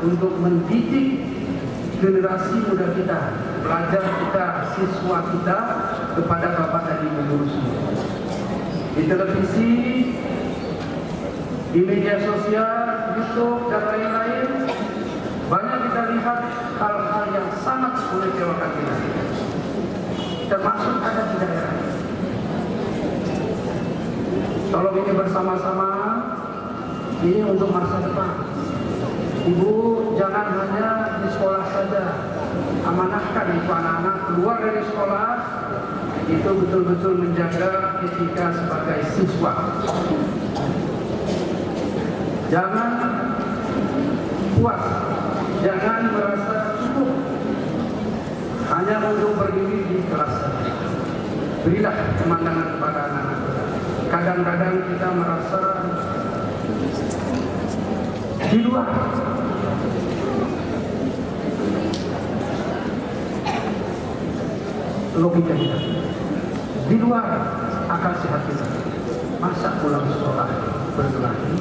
untuk mendidik generasi muda kita, pelajar kita, siswa kita kepada bapak dan ibu guru semua. Di televisi, di media sosial, YouTube dan lain-lain, banyak kita lihat hal-hal yang sangat mengecewakan kita, termasuk ada di daerah. Tolong ini bersama-sama, ini untuk masa depan. Ibu jangan hanya di sekolah saja, amanahkan itu anak-anak keluar dari sekolah itu betul-betul menjaga etika sebagai siswa. Jangan puas, jangan merasa cukup hanya untuk berdiri di kelas saja. Berilah pemandangan kepada anak-anak. Kadang-kadang kita merasa di luar. Logika kita di luar akal sehat kita. Masa pulang sekolah berkelahi